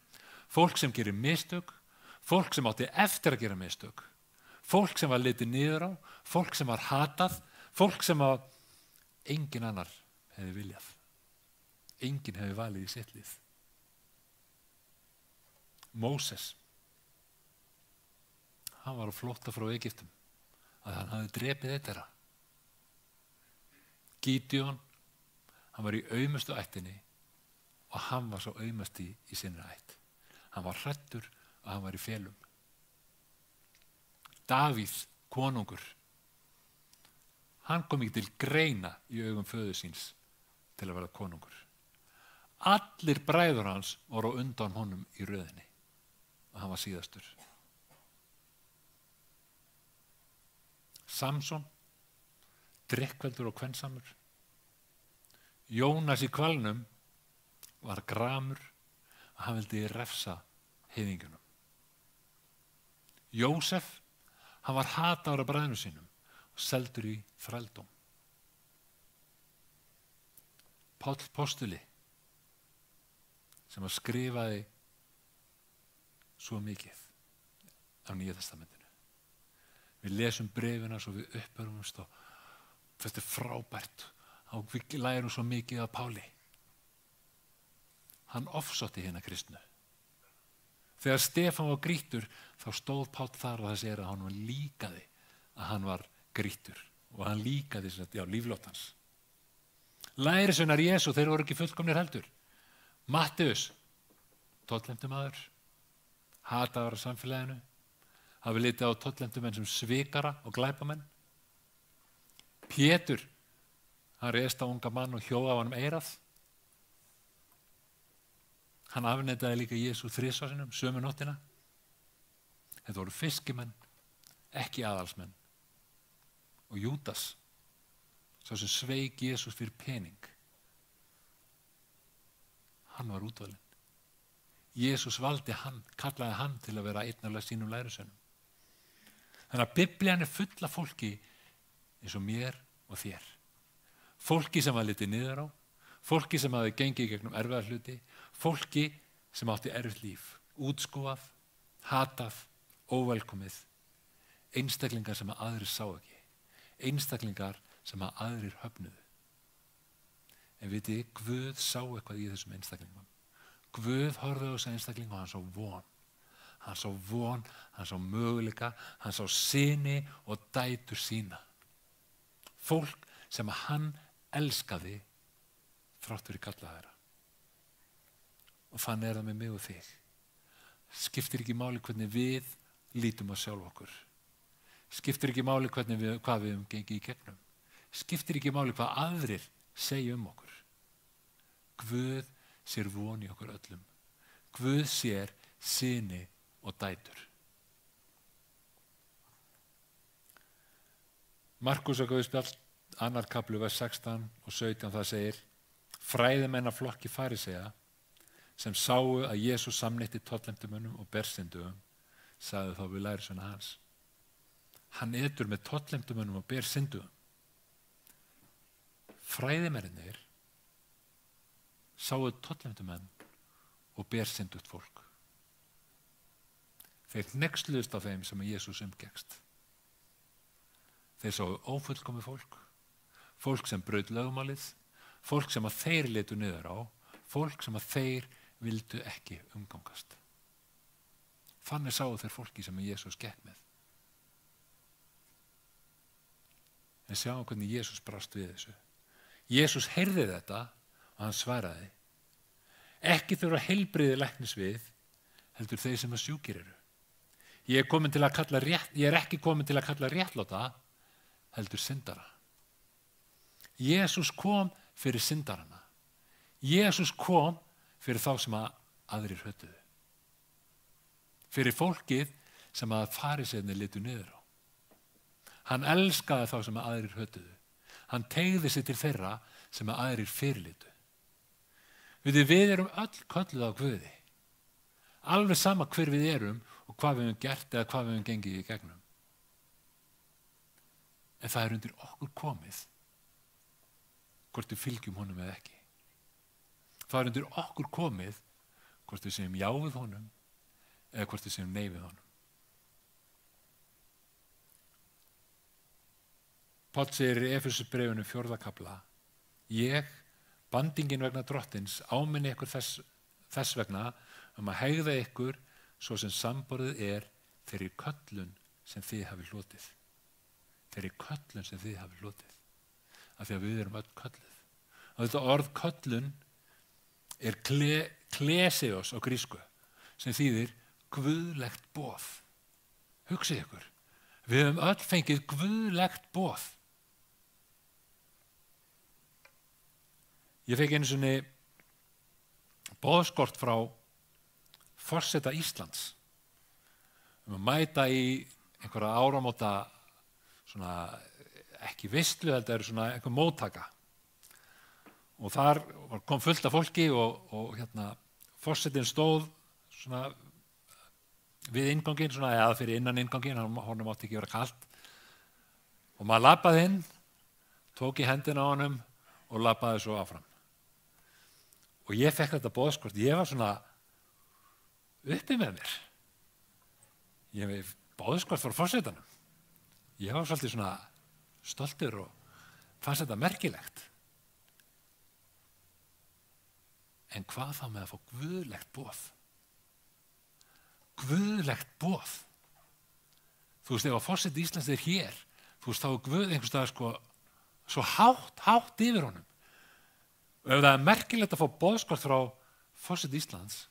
Speaker 3: Fólk sem gerir mistök. Fólk sem átti eftir að gera mistök. Fólk sem var litið niður á. Fólk sem var hatað. Fólk sem að engin annar hefði viljað. Engin hefði valið í sitt lið. Móses, hann var á flótta frá Egyptum að hann hafði drepið eitt þeirra. Gídeon, hann var í aumustu ættinni og hann var svo aumasti í sinni ætt. Hann var hræddur og hann var í felum. Davíð, konungur, hann kom ekki til greina í augum föður síns til að vera konungur. Allir bræður hans voru á undan honum í röðinni og hann var síðastur. Samson, drykkveldur og kvensamur. Jónas í hvalnum var gramur og hann vildi refsa heiðingjunum. Jósef, hann var hataður af bræðrum sínum og seldur í þrældóm. Páll postuli, sem að skrifaði svo mikið af Nýja testamentinu. Við lesum bréfina svo við uppörumumst og þetta er frábært og við lærum svo mikið af Páli. Hann ofsótti hérna kristnu. Þegar Stefán var grýttur þá stóð Páll þar og það segir að hann líkaði að hann var grýttur og hann líkaði líflót hans. Lærisveinar Jesú, þeir voru ekki fullkomnir heldur. Matteus, tollefndumaður, hataður af samfélaginu, hafi litið á tollefndumenn sem svikara og glæpamenn. Pétur, hann reist á unga mann og hjó á honum eyrað. Hann afneitaði líka Jesú 3 sinnum, sömu nóttina. Þetta voru fiskimenn, ekki aðalsmenn. Og Júdas, sá sem sveik Jesús fyrir pening, hann var útvalinn. Jesús valdi hann, kallaði hann til að vera einn af sínum lærisveinum. Þannig að Biblían er full af fólki eins og mér og þér. Fólki sem var litið niður á, fólki sem hafði gengið gegnum erfiða hluti, fólki sem átti erfitt líf, útskúfað, hatað, óvelkomið, einstaklingar sem að aðrir sá ekki, einstaklingar sem að aðrir höfnuðu. En vitið, Guð sá eitthvað í þessum einstaklingum. Guð horfði á þessa einstaklingu og hann sá von. Hann sá von, hann sá möguleika, hann sá syni og dætur sína. Fólk sem að hann elskaði þrátt fyrir galla þeirra. Og þannig er það með mig og þig. Skiptir ekki máli hvernig við lítum á sjálf okkur. Skiptir ekki máli hvað við höfum gengið í gegnum. Skiptir ekki máli hvað aðrir segja um okkur. Guð sér von í okkur öllum. Guð sér syni og dætur. Markús og Guðspjall, 2. kapli, vers 16 og 17, það segir: fræðimenn af flokki farisea sem sáu að Jesús samneytti tollemdumönnum og bersyndugum, sagði þá við lærisveina hans: hann etur með tollemdumönnum og bersyndugum. Fræðimennirnir sáu tollemdumenn og bersyndugt fólk. Þeir hneyksluðust á þeim sem Jesús umgekkst. Þeir sáu ófullkomið fólk sem braut lögmálið, fólk sem að þeir litu niður á, fólk sem að þeir vildu ekki umgangast. Þannig sáu þeir fólki sem Jesús gekk með. En sjáum hvernig Jesús brást við þessu. Jesús heyrði þetta og hann svaraði: ekki þurfa heilbrigði læknis við, heldur þeir sem að sjúkir eru. Ég er ekki komin til að kalla réttláta, heldur syndara. Jesús kom fyrir syndarana. Jesús kom fyrir þá sem að aðrir hötuðu. Fyrir fólkið sem að fariseinir litu niður á. Hann elskaði þá sem að aðrir hötuðu. Hann teygði sig til þeirra sem að aðrir fyrirlitu. Við erum öll kölluð á Guði. Alveg sama hver við erum og hvað við höfum gert eða hvað við höfum gengið í gegnum. En það er undir okkur komið hvort við fylgjum honum eða ekki. Það er undir okkur komið hvort við segjum já við honum eða hvort við segjum nei við honum. Páll segir í Efesubreifinu 4. kafla: ég, bandingin vegna drottins, áminni ykkur þess vegna að hegða ykkur svo sem samborðið er þeirri köllun sem þið hafið hlotið. Þeirri köllun sem þið hafið hlotið. Af því að við erum öll kölluð. Og þetta orð köllun er klesios á grísku, sem þýðir guðlegt boð. Hugsið ykkur, við höfum öll fengið guðlegt boð. Ég fekk einu sinni boðskort frá forseta Íslands að mæta í einhverja áramóta, svona ekki veislu, þetta er svona einhver móttaka. Og þar kom fullt af fólki og forsetinn stóð svona við innganginn, svona eða fyrir innan innganginn, honum átti ekki vera kalt. Og maður labbaði inn, tók í hendina á honum og labbaði svo áfram. Og ég fekk þetta boðskort, ég var svona uppi með mér. Ég hef boðskort frá forsetanum. Ég var svolítið svona stoltur og fannst þetta merkilegt. En hvað þá með að fá guðlegt boð? Guðlegt boð. Þú veist, ef að forseti Íslands er hér, þú veist, þá er Guð einhvers staðar svo hátt yfir honum. Og ef það er merkilegt að fá boðskort frá forseti Íslands,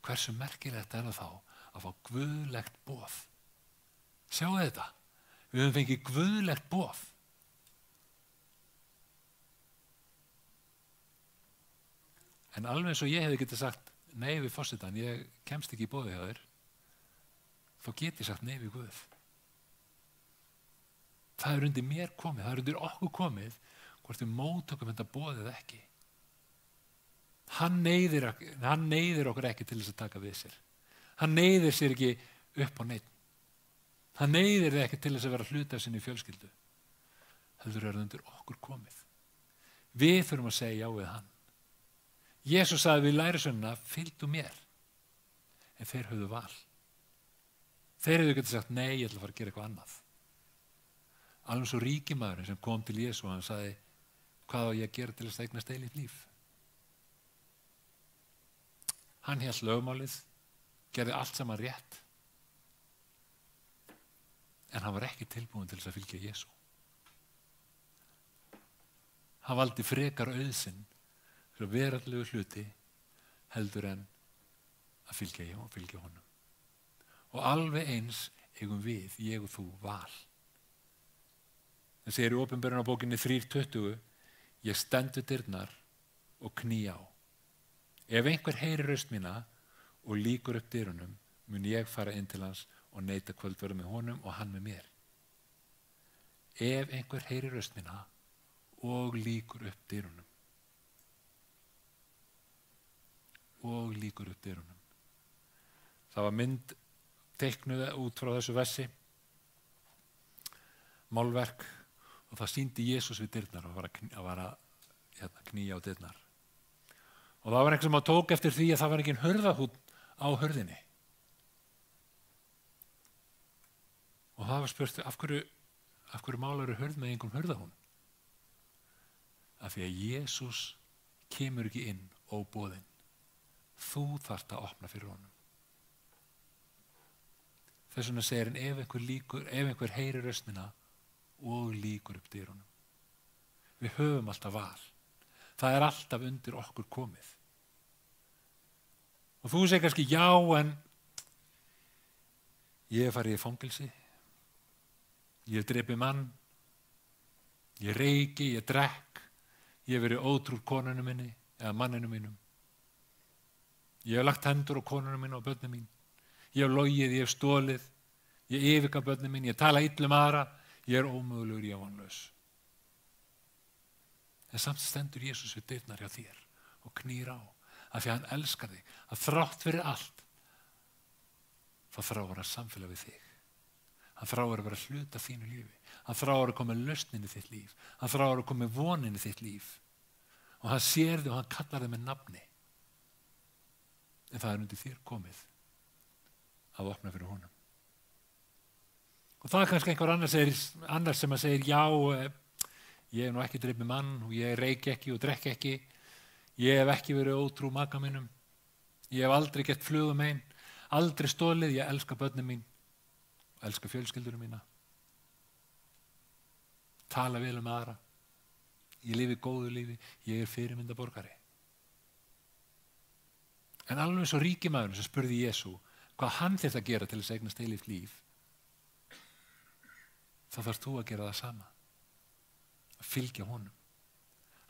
Speaker 3: hversu merkilegt er það þá að fá guðlegt boð? Sjáu þetta. Við höfum fengið guðlegt boð. En alveg eins og ég hefði getið sagt nei við forsetan, ég kemst ekki í boðið hjá þér, þá get ég sagt nei við Guð. Það er undir mér komið, það er undir okkur komið hvort við móttökum þetta boðið eða ekki. Hann neyðir okkur ekki til þess að taka við sér. Hann neyðir sér ekki upp á neitt. Hann neyðir þig ekki til þess að vera hluti af sinni fjölskyldu. Heldur er það undir okkur komið. Við þurfum að segja já við hann. Jesús sagði við lærisveinana: fylgdu mér. En þeir höfðu val. Þeir hefðu getið sagt nei, ég ætla að fara að gera eitthvað annað. Alveg svo ríkimaðurinn sem kom til Jesú og hann sagði: hvað á ég að gera til þess að eignast eilíft líf? Hann hélt lögmálið, gerði allt saman rétt, en hann var ekki tilbúin til þess að fylgja Jesú. hann valdi frekar auðsinn fyrir veraldlegu hluti heldur en að fylgja honum. Og alveg eins eigum við, ég og þú, val. Það segir í Opinberunarbókinni 3:20, ég stend við dyrnar og kný á. Ef einhver heyrir raust mína og lýkur upp dyrunum, mun ég fara inn til hans og neita kvöldverðu með honum og hann með mér. Ef einhver heyrir raust mína og lýkur upp dyrunum. Og lýkur upp dyrunum. Það var mynd teiknuð út frá þessu versi, málverk, og það sýndi Jesús við dyrnar og var að knýja á dyrnar. Og það var einhver sem tók eftir því að það var ekki hurðahúnn á hurðinni. Og það var spurt, af hverju málarðu hurð með einhverjum hurðahúnn? Af því að Jesús kemur ekki inn óboðinn. Þú þarft að opna fyrir honum. Þess vegna segir hann, ef einhver heyrir raust mína og lýkur upp dyrunum. Við höfum alltaf val. Það er alltaf undir okkur komið. Og þú segir kannski, já, en ég hef farið í fangelsi, ég hef drepið mann, ég reyki, ég drekk, ég hef verið ótrúr konunum minni eða manninu mínum. Ég hef lagt hendur á konunum mín og börnum mín. Ég hef logið, ég hef stólið, ég yfirgaf börnum mín, ég tala illa aðra, ég er ómögulegur, ég er vonlaus. En samt stendur Jesús við dyrnar hjá þér og knýr á, af því að hann elskar þig, að þrátt fyrir allt, þá þráir hann samfélag við þig. Hann þráir að vera hluta þínu lífi. Hann þráir að koma lausnin í þitt líf. Hann þráir að koma vonin í þitt líf. Og hann sér þig og hann kallar þig með nafni. En það er undir þér komið að opna fyrir honum. Og það er kannski einhver annars sem að segir, já, ég hef nú ekki drepið mann og ég reyki ekki og drekki ekki. Ég hef ekki verið ótrú maka mínum. Ég hef aldrei gert flugum einn, aldrei stólið, ég elska börnin mín, elska fjölskyldurum mína. Tala vel aðra. Ég lifi góðu lífi, ég er fyrirmyndaborgari. En alveg svo ríkimaðurinn sem spurði Jesú hvað hann þyrfti að gera til þess að eignast eilíft líf, þá þarfst þú að gera það sama. Að fylgja honum.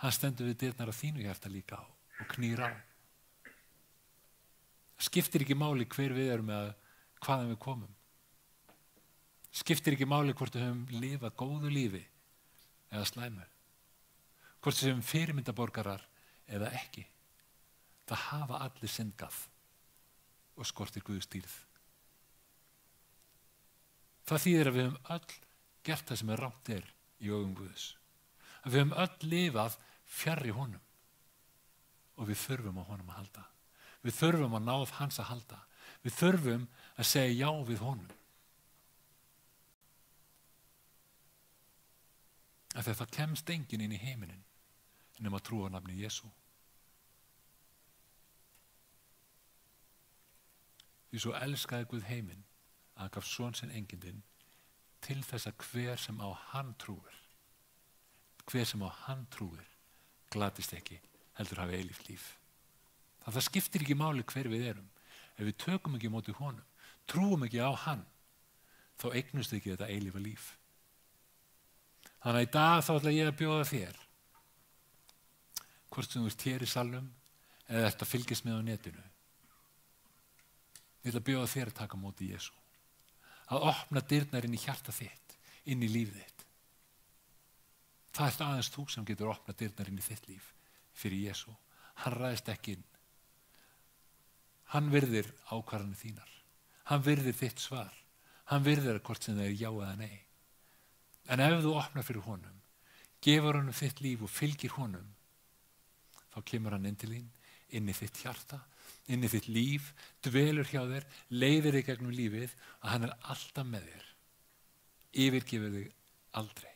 Speaker 3: Hann stendur við dyrnar á þínu hjarta líka á og knýr á. Skiptir ekki máli hver við erum eða hvaðan við komum. Skiptir ekki máli hvort við höfum lifað góðu lífi eða slæmu. Hvort við höfum fyrirmyndaborgarar eða ekki. Það hafa allir syndgað og skortir Guðs dýrð. Það þýðir að við höfum öll gert það sem er rangt í augum Guðs. Að við höfum öll lifað fjarri honum og við þurfum á honum að halda. Við þurfum að náð hans að halda. Við þurfum að segja já við honum. Af því að það kemst enginn inn í heiminin nema að trúa á nafni Jesú. Því svo elskaði Guð heiminn að hann gaf son sinn engindinn til þess að hver sem á hann trúir glatist ekki, heldur hafi eilíft líf. Það skiptir ekki máli hver við erum. Ef við tökum ekki á móti honum, trúum ekki á hann, þá eignumst ekki þetta eilífa líf. Þannig að í dag þá ætla ég að bjóða þér, hvort sem þú ert hér í salnum eða ert að fylgjast með á netinu. Ég ætla að bjóða þér að taka á móti Jesú. Að opna dyrnar inn í hjarta þitt, inn í líf þitt. Það er aðeins þú sem getur opnað dyrnar inn í þitt líf fyrir Jesú. Hann ræðist ekki inn. Hann virðir ákvarðanir þínar. Hann virðir þitt svar. Hann virðir hvort sem það er já eða nei. En ef þú opnar fyrir honum, gefur honum þitt líf og fylgir honum, þá kemur hann inn til þín, inn í þitt hjarta, inn í þitt líf, dvelur hjá þér, leiðir þig gegnum lífið og hann er alltaf með þér. Yfirgefur þig aldrei.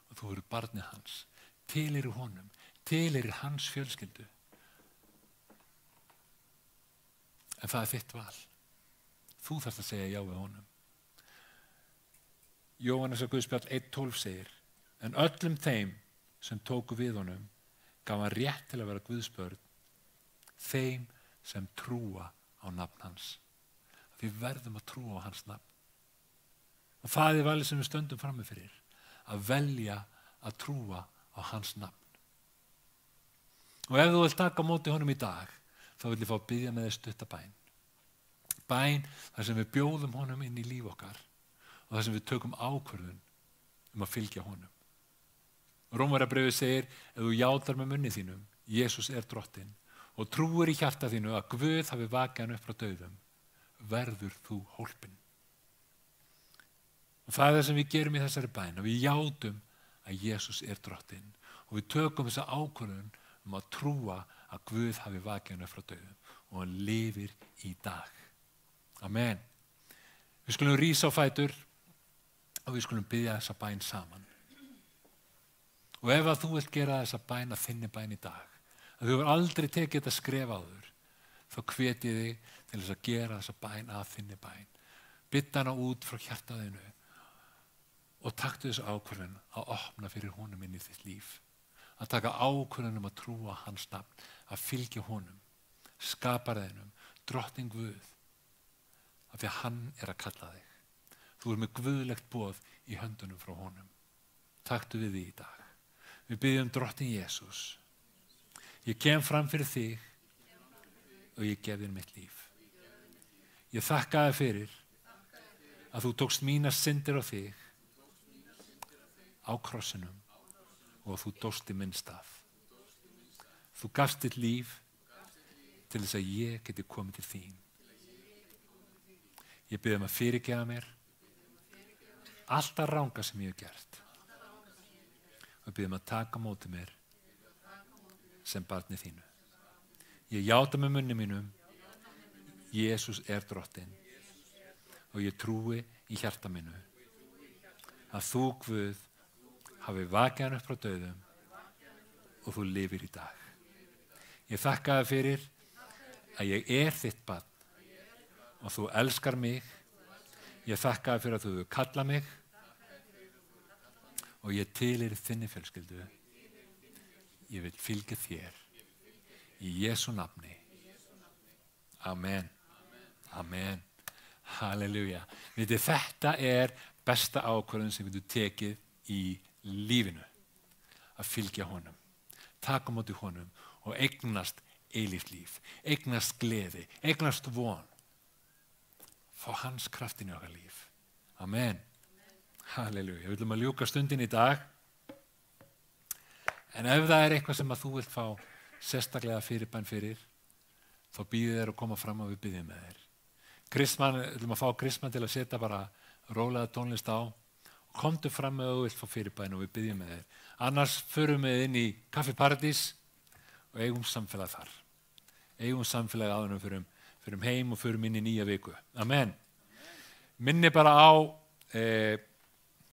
Speaker 3: Og þú eru barnið hans, tilheyrir honum, tilheyrir hans fjölskyldu. En það er þitt val. Þú þarft að segja já við honum. Jóhannesar Guðspjall 1:12 segir, en öllum þeim sem tóku við honum gaf hann rétt til að vera Guðs börn, þeim sem trúa á nafn hans. Við verðum að trúa á hans nafn. Og það er valið sem við stöndum frammi fyrir, að velja að trúa á hans nafn. Og ef þú vilt taka á móti honum í dag, þá vil ég fá að biðja með þér stutta bæn. Bæn þar sem við bjóðum honum inn í líf okkar og þar sem við tökum ákvörðun að fylgja honum. Rómverjabréfið segir, ef þú játar með munni þínum, Jesús er drottinn, og trúir í hjarta þínu að Guð hafi vakið hann upp frá dauðum, verður þú hólpinn. Og það er það sem við gerum í þessari bæn, að við játum að Jesús er drottinn og við tökum þessa ákvörðun að trúa að Guð hafi vakið hann upp frá dauðum og hann lifir í dag. Amen. Við skulum rísa á fætur og við skulum biðja þessa bæn saman. Og ef að þú vilt gera þessa bæn að þinni bæn í dag, að þú hefur aldrei tekið þetta skref áður, þá hvet ég þig til þess að gera þessa bæn að þinni bæn. Bitta hana út frá hjartaðinu og taktu þessu ákvörðun að opna fyrir honum inn í þitt líf. Að taka ákvörðun að trúa hans nafn, að fylgja honum, skaparðinum, drottinn Guð, af því að hann er að kalla þig. Þú er með guðlegt boð í höndunum frá honum. Taktu við því í dag. Við byggjum drottinn Jesús. Ég kem fram fyrir þig og ég gef þér mitt líf. Ég þakka þér fyrir að þú tókst mínar syndir á þig á krossinum og þú dóst í minn stað. Þú gafst þitt líf til þess að ég geti komið til þín. Ég bið að fyrirgefa mér allt það ranga sem ég hef gert og bið að taka á móti mér sem barni þínu. Ég játa með munni mínum, Jesús er drottinn og ég trúi í hjarta mínu að þú, Guð, hafi vakið hann upp frá dauðum og þú lifir í dag. Ég þakka þér fyrir að ég er þitt barn og þú elskar mig. Ég þakka þér fyrir að þú hefur kallað mig og ég tilheyri þinni fjölskyldu. Ég vil fylgja þér í Jesú nafni. Amen. Amen. Halleluja. Vitið, þetta er besta ákvörðun sem við tekið í lífinu. Að fylgja honum. Taka á móti honum og eignast eilíft líf. Eignast gleði. Eignast von. Fá hans kraftin í okkar líf. Amen. Halleluja. Við viljum að ljúka stundin í dag. En ef það er eitthvað sem að þú vilt fá sérstaklega fyrirbæn fyrir, þá býðið þér að koma fram og við býðum með þér. Kristmann, við viljum að fá Kristmann til að setja bara rólega tónlist á og komdu fram með og þú vilt fá fyrirbæn og við býðum með þér. Annars förum við inn í Kaffi Paradís og eigum samfélag þar. Eigum samfélag áður en förum heim og förum inn í nýja viku. Amen. Minni bara á